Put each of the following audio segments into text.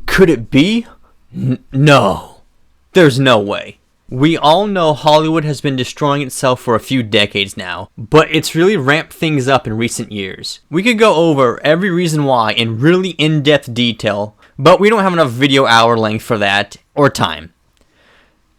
Could it be? No. There's no way. We all know Hollywood has been destroying itself for a few decades now, but it's really ramped things up in recent years. We could go over every reason why in really in-depth detail, but we don't have enough video hour length for that, or time.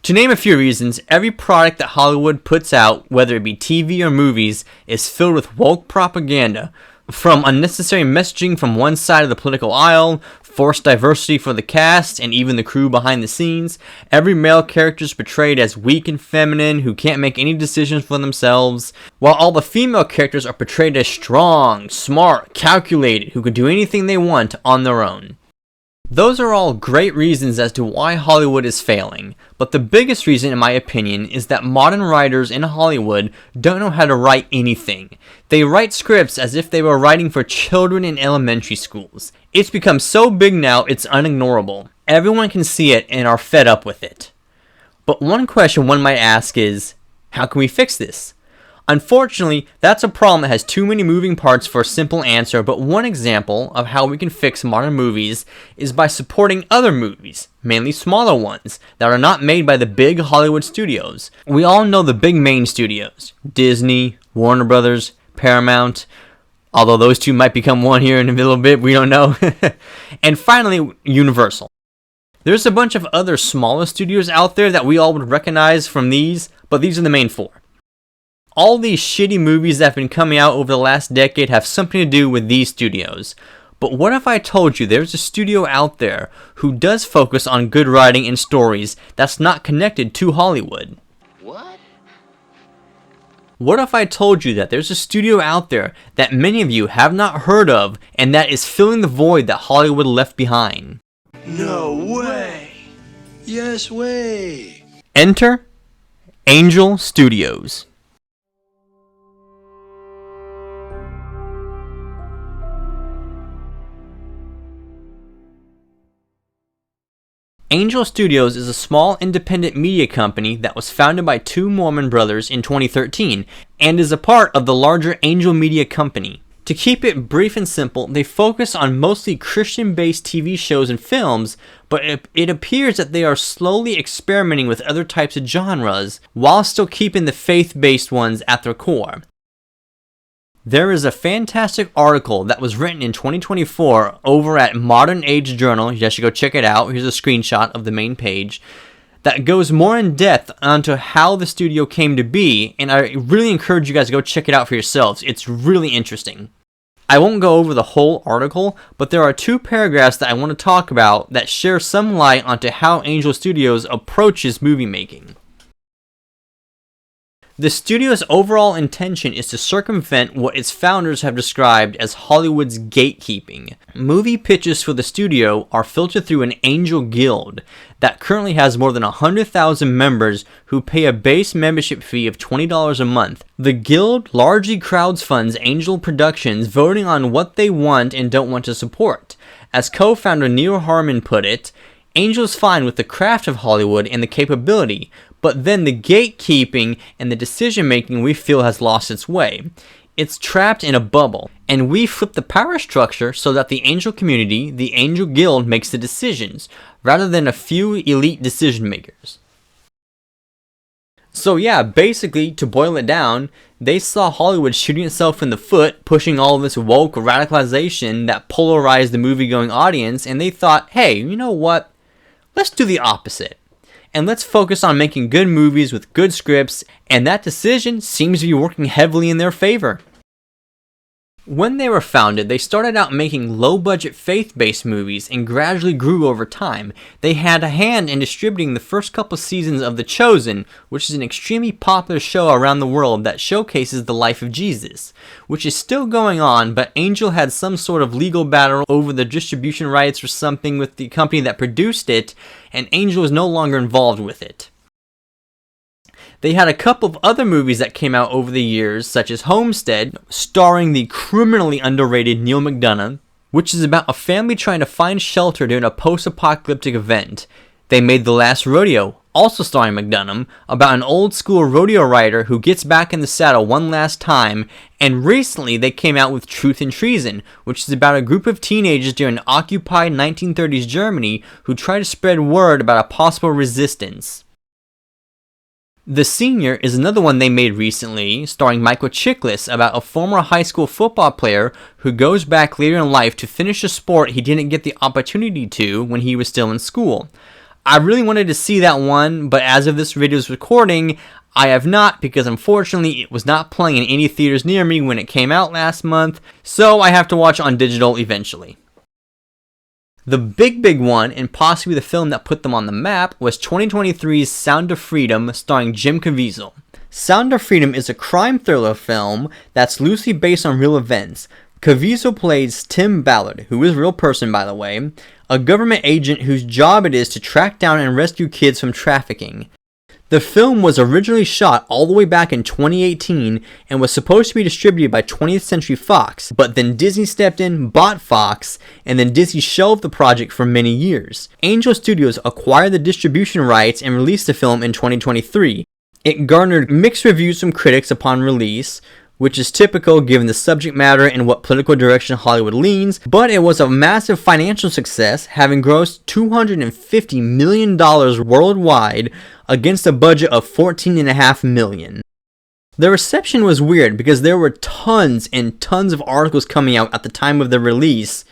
To name a few reasons, every product that Hollywood puts out, whether it be TV or movies, is filled with woke propaganda, from unnecessary messaging from one side of the political aisle, forced diversity for the cast and even the crew behind the scenes. Every male character is portrayed as weak and feminine who can't make any decisions for themselves, while all the female characters are portrayed as strong, smart, calculated, who can do anything they want on their own. Those are all great reasons as to why Hollywood is failing, but the biggest reason in my opinion is that modern writers in Hollywood don't know how to write anything. They write scripts as if they were writing for children in elementary schools. It's become so big now it's unignorable. Everyone can see it and are fed up with it. But one question one might ask is, how can we fix this? Unfortunately, that's a problem that has too many moving parts for a simple answer, but one example of how we can fix modern movies is by supporting other movies, mainly smaller ones, that are not made by the big Hollywood studios. We all know the big main studios, Disney, Warner Brothers, Paramount, although those two might become one here in a little bit, we don't know. And finally, Universal. There's a bunch of other smaller studios out there that we all would recognize from these, but these are the main four. All these shitty movies that have been coming out over the last decade have something to do with these studios. But what if I told you there's a studio out there who does focus on good writing and stories that's not connected to Hollywood? What? What if I told you that there's a studio out there that many of you have not heard of and that is filling the void that Hollywood left behind? No way! Yes way! Enter Angel Studios. Angel Studios is a small independent media company that was founded by two Mormon brothers in 2013 and is a part of the larger Angel Media Company. To keep it brief and simple, they focus on mostly Christian-based TV shows and films, but it appears that they are slowly experimenting with other types of genres while still keeping the faith-based ones at their core. There is a fantastic article that was written in 2024 over at Modern Age Journal. You should go check it out. Here's a screenshot of the main page that goes more in depth onto how the studio came to be, and I really encourage you guys to go check it out for yourselves. It's really interesting. I won't go over the whole article, but there are two paragraphs that I want to talk about that share some light onto how Angel Studios approaches movie making. The studio's overall intention is to circumvent what its founders have described as Hollywood's gatekeeping. Movie pitches for the studio are filtered through an Angel Guild that currently has more than 100,000 members who pay a base membership fee of $20 a month. The guild largely crowdfunds Angel productions, voting on what they want and don't want to support. As co-founder Neil Harmon put it, Angel's fine with the craft of Hollywood and the capability, but then the gatekeeping and the decision-making we feel has lost its way. It's trapped in a bubble, and we flip the power structure so that the Angel community, the Angel Guild, makes the decisions, rather than a few elite decision-makers. So yeah, basically, to boil it down, they saw Hollywood shooting itself in the foot, pushing all this woke radicalization that polarized the movie-going audience, and they thought, hey, you know what? Let's do the opposite. And let's focus on making good movies with good scripts, and that decision seems to be working heavily in their favor. When they were founded, they started out making low-budget faith-based movies and gradually grew over time. They had a hand in distributing the first couple seasons of The Chosen, which is an extremely popular show around the world that showcases the life of Jesus, which is still going on, but Angel had some sort of legal battle over the distribution rights or something with the company that produced it, and Angel is no longer involved with it. They had a couple of other movies that came out over the years, such as Homestead, starring the criminally underrated Neil McDonough, which is about a family trying to find shelter during a post-apocalyptic event. They made The Last Rodeo, also starring McDunham, about an old school rodeo rider who gets back in the saddle one last time, and recently they came out with Truth and Treason, which is about a group of teenagers during occupied 1930s Germany who try to spread word about a possible resistance. The Senior is another one they made recently, starring Michael Chiklis, about a former high school football player who goes back later in life to finish a sport he didn't get the opportunity to when he was still in school. I really wanted to see that one, but as of this video's recording, I have not, because unfortunately it was not playing in any theaters near me when it came out last month, so I have to watch it on digital eventually. The big one, and possibly the film that put them on the map, was 2023's Sound of Freedom, starring Jim Caviezel. Sound of Freedom is a crime thriller film that's loosely based on real events. Caviezel plays Tim Ballard, who is a real person by the way, a government agent whose job it is to track down and rescue kids from trafficking. The film was originally shot all the way back in 2018 and was supposed to be distributed by 20th Century Fox, but then Disney stepped in, bought Fox, and then Disney shelved the project for many years. Angel Studios acquired the distribution rights and released the film in 2023. It garnered mixed reviews from critics upon release, which is typical given the subject matter and what political direction Hollywood leans, but it was a massive financial success, having grossed $250 million worldwide against a budget of $14.5 million. The reception was weird because there were tons and tons of articles coming out at the time of the release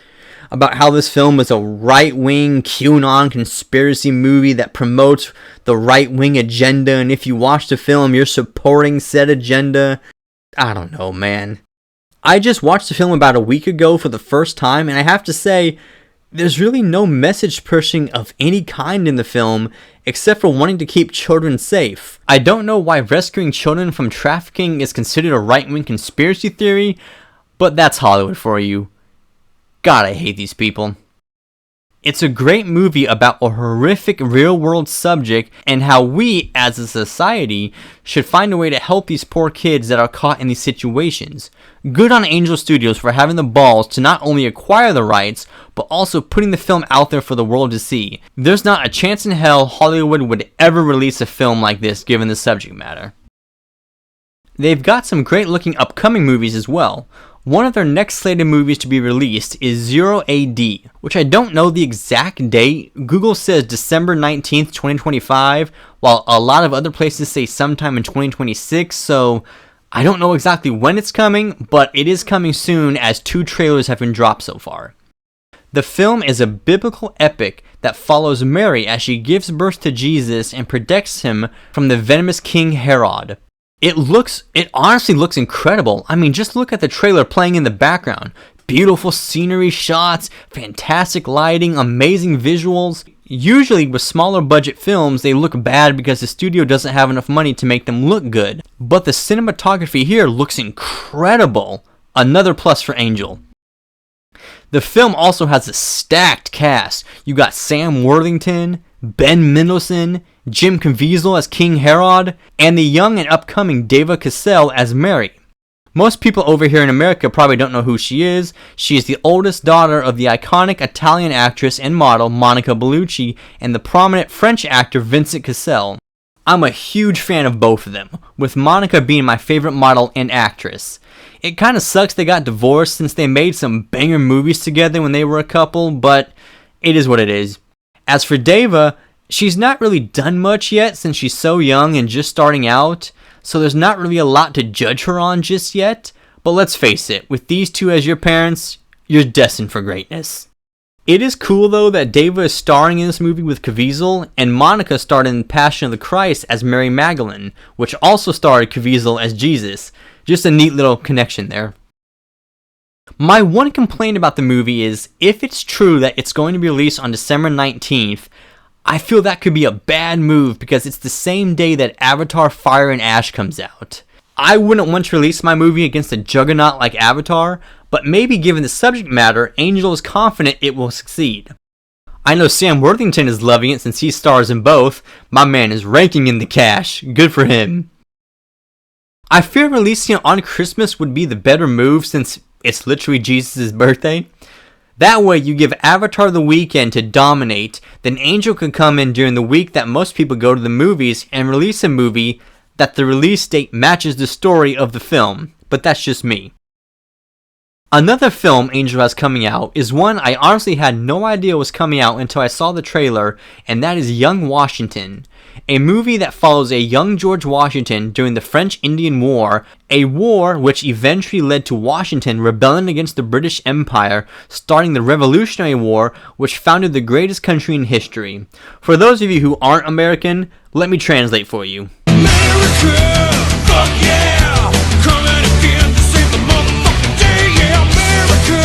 about how this film was a right-wing QAnon conspiracy movie that promotes the right-wing agenda, and if you watch the film, you're supporting said agenda. I don't know, man. I just watched the film about a week ago for the first time, and I have to say, there's really no message pushing of any kind in the film, except for wanting to keep children safe. I don't know why rescuing children from trafficking is considered a right-wing conspiracy theory, but that's Hollywood for you. God, I hate these people. It's a great movie about a horrific real-world subject and how we, as a society, should find a way to help these poor kids that are caught in these situations. Good on Angel Studios for having the balls to not only acquire the rights, but also putting the film out there for the world to see. There's not a chance in hell Hollywood would ever release a film like this given the subject matter. They've got some great-looking upcoming movies as well. One of their next slated movies to be released is Zero AD, which I don't know the exact date. Google says December 19th, 2025, while a lot of other places say sometime in 2026, so I don't know exactly when it's coming, but it is coming soon as 2 trailers have been dropped so far. The film is a biblical epic that follows Mary as she gives birth to Jesus and protects him from the venomous King Herod. It honestly looks incredible. I mean, just look at the trailer playing in the background. Beautiful scenery shots, fantastic lighting, amazing visuals. Usually with smaller budget films, they look bad because the studio doesn't have enough money to make them look good. But the cinematography here looks incredible. Another plus for Angel. The film also has a stacked cast. You got Sam Worthington, Ben Mendelsohn, Jim Caviezel as King Herod, and the young and upcoming Deva Cassell as Mary. Most people over here in America probably don't know who she is. She is the oldest daughter of the iconic Italian actress and model Monica Bellucci and the prominent French actor Vincent Cassel. I'm a huge fan of both of them, with Monica being my favorite model and actress. It kinda sucks they got divorced since they made some banger movies together when they were a couple, but it is what it is. As for Deva, she's not really done much yet since she's so young and just starting out, so there's not really a lot to judge her on just yet, but let's face it, with these two as your parents, you're destined for greatness. It is cool though that Deva is starring in this movie with Caviezel, and Monica starred in Passion of the Christ as Mary Magdalene, which also starred Caviezel as Jesus. Just a neat little connection there. My one complaint about the movie is, if it's true that it's going to be released on December 19th, I feel that could be a bad move because it's the same day that Avatar Fire and Ash comes out. I wouldn't want to release my movie against a juggernaut like Avatar, but maybe given the subject matter, Angel is confident it will succeed. I know Sam Worthington is loving it since he stars in both. My man is raking in the cash. Good for him. I fear releasing it on Christmas would be the better move since it's literally Jesus' birthday. That way you give Avatar the weekend to dominate, then Angel can come in during the week that most people go to the movies and release a movie that the release date matches the story of the film, but that's just me. Another film Angel has coming out is one I honestly had no idea was coming out until I saw the trailer, and that is Young Washington, a movie that follows a young George Washington during the French-Indian War, a war which eventually led to Washington rebelling against the British Empire, starting the Revolutionary War, which founded the greatest country in history. For those of you who aren't American, let me translate for you. America, fuck yeah! Coming again to save the motherfucking day, yeah! America,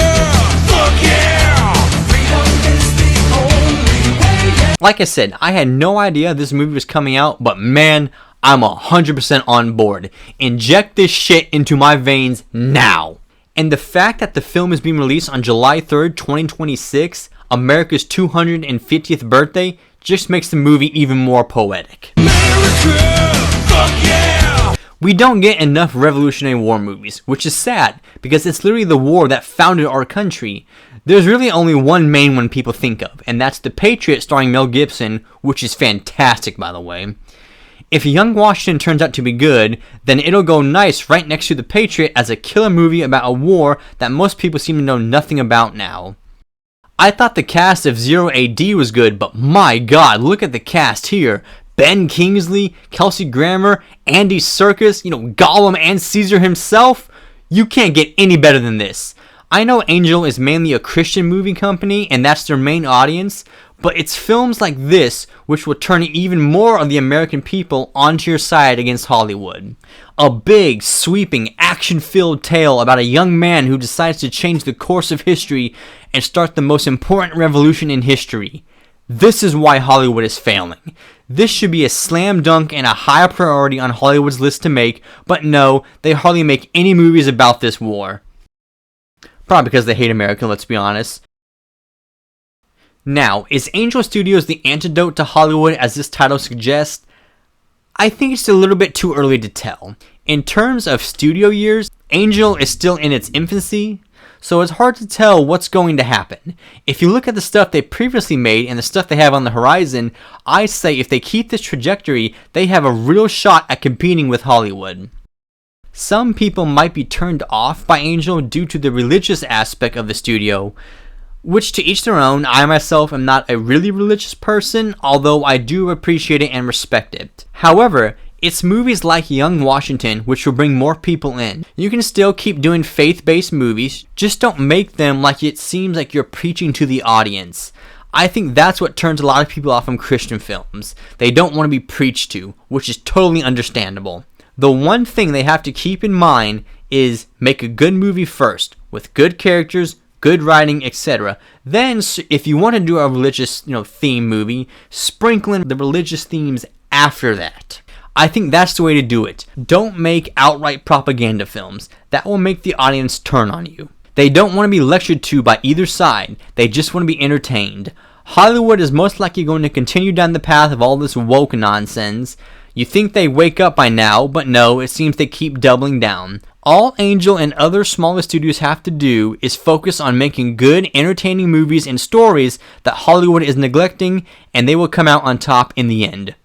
fuck yeah! Freedom is the only way, yeah! Like I said, I had no idea this movie was coming out, but man, I'm 100% on board. Inject this shit into my veins now. And the fact that the film is being released on July 3rd, 2026, America's 250th birthday, just makes the movie even more poetic. America, fuck yeah! We don't get enough Revolutionary War movies, which is sad, because it's literally the war that founded our country. There's really only one main one people think of, and that's The Patriot starring Mel Gibson, which is fantastic by the way. If Young Washington turns out to be good, then it'll go nice right next to The Patriot as a killer movie about a war that most people seem to know nothing about now. I thought the cast of Zero AD was good, but my god, look at the cast here. Ben Kingsley, Kelsey Grammer, Andy Serkis, Gollum and Caesar himself. You can't get any better than this. I know Angel is mainly a Christian movie company and that's their main audience, but it's films like this which will turn even more of the American people onto your side against Hollywood. A big, sweeping, action-filled tale about a young man who decides to change the course of history and start the most important revolution in history. This is why Hollywood is failing. This should be a slam dunk and a high priority on Hollywood's list to make, but no, they hardly make any movies about this war. Probably because they hate America, let's be honest. Now, is Angel Studios the antidote to Hollywood as this title suggests? I think it's a little bit too early to tell. In terms of studio years, Angel is still in its infancy, so it's hard to tell what's going to happen. If you look at the stuff they previously made and the stuff they have on the horizon, I say if they keep this trajectory, they have a real shot at competing with Hollywood. Some people might be turned off by Angel due to the religious aspect of the studio, which to each their own. I myself am not a really religious person, although I do appreciate it and respect it. However, it's movies like Young Washington which will bring more people in. You can still keep doing faith-based movies, just don't make them like it seems like you're preaching to the audience. I think that's what turns a lot of people off from Christian films. They don't want to be preached to, which is totally understandable. The one thing they have to keep in mind is make a good movie first, with good characters, good writing, etc. Then, if you want to do a religious, theme movie, sprinkle in the religious themes after that. I think that's the way to do it. Don't make outright propaganda films. That will make the audience turn on you. They don't want to be lectured to by either side. They just want to be entertained. Hollywood is most likely going to continue down the path of all this woke nonsense. You think they wake up by now, but no, it seems they keep doubling down. All Angel and other smaller studios have to do is focus on making good, entertaining movies and stories that Hollywood is neglecting, and they will come out on top in the end.